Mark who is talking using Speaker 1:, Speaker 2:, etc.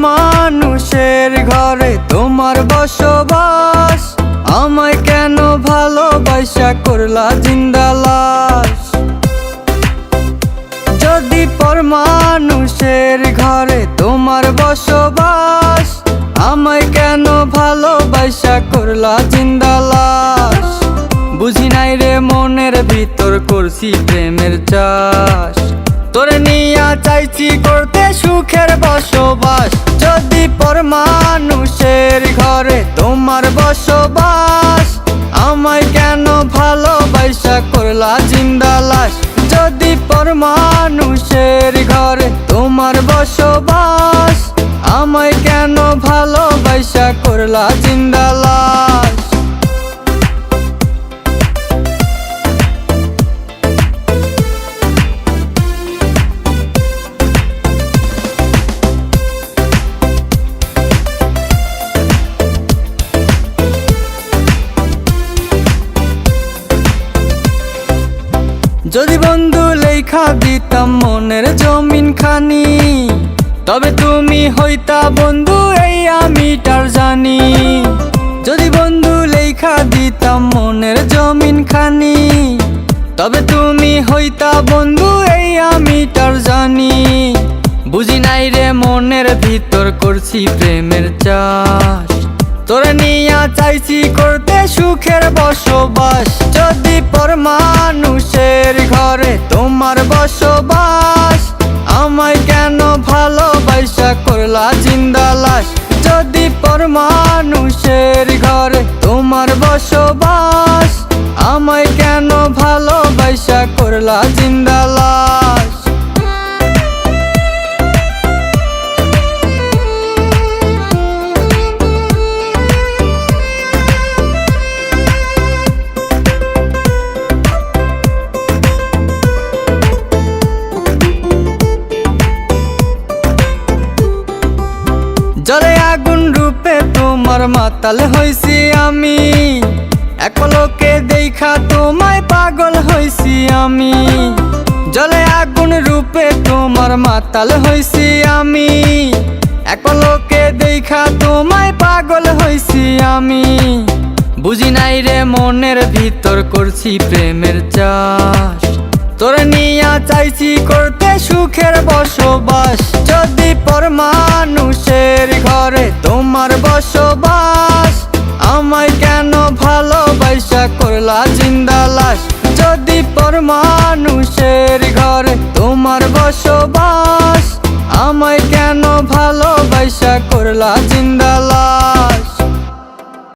Speaker 1: মানুষের ঘরে তোমার বসবাস, আমায় কেন ভালোবাসা করলা জিন্দা লাশ। যদি পর মানুষের ঘরে তোমার বসবাস, আমায় কেন ভালোবাসা করলা জিন্দা লাশ। বুঝি নাই রে মনের ভিতর করছি প্রেমের চাষ, তোরে নিয়া চাইছি করতে সুখের বসবাস। যদি পর মানুষের ঘরে তোমার বসবাস, আমায় কেন ভালোবাসা করলা জিন্দা লাশ। যদি পর মানুষের ঘরে তোমার বসবাস, আমায় কেন ভালোবাসা করলা জিন্দা লাশ। যদি বন্ধু লেখা দিতাম মনের জমিন খানি, তবে তুমি হইতা বন্ধু এই আমি তার জানি। যদি বন্ধু লেখা দিতাম মনের জমিন খানি, তবে তুমি হইতা বন্ধু এই আমি তার জানি। বুঝি নাই রে মনের ভিতর করছি প্রেমের চাষ, তোরে নিয়া চাইছি করতে সুখের বসবাস। যদি পর মানুষের ঘরে তোমার বসবাস, আমায় কেন ভালোবাসা করলা জিন্দা লাশ। যদি পর মানুষের ঘরে তোমার বসবাস, আমায় কেন ভালোবাসা করলা জিন্দা লাশ। জলে আগুন রূপে তোমার মাতাল হইছি আমি, এক পলকে দেখা তোমায় পাগল হইছি আমি। জলে আগুন রূপে তোমার মাতাল হইছি আমি, এক পলকে দেখা তোমায় পাগল হইছি আমি। বুঝি নাই রে মনের ভিতর করছি প্রেমের চাষ, তোরে নিয়া চাইছি করতে সুখের বসবাস। যদি পর মানুষের ঘরে তোমার বসবাস, আমায় কেন ভালোবাসা করলা জিন্দা লাশ। যদি পর মানুষের ঘরে তোমার বসবাস, আমায় কেন ভালোবাসা করলা জিন্দা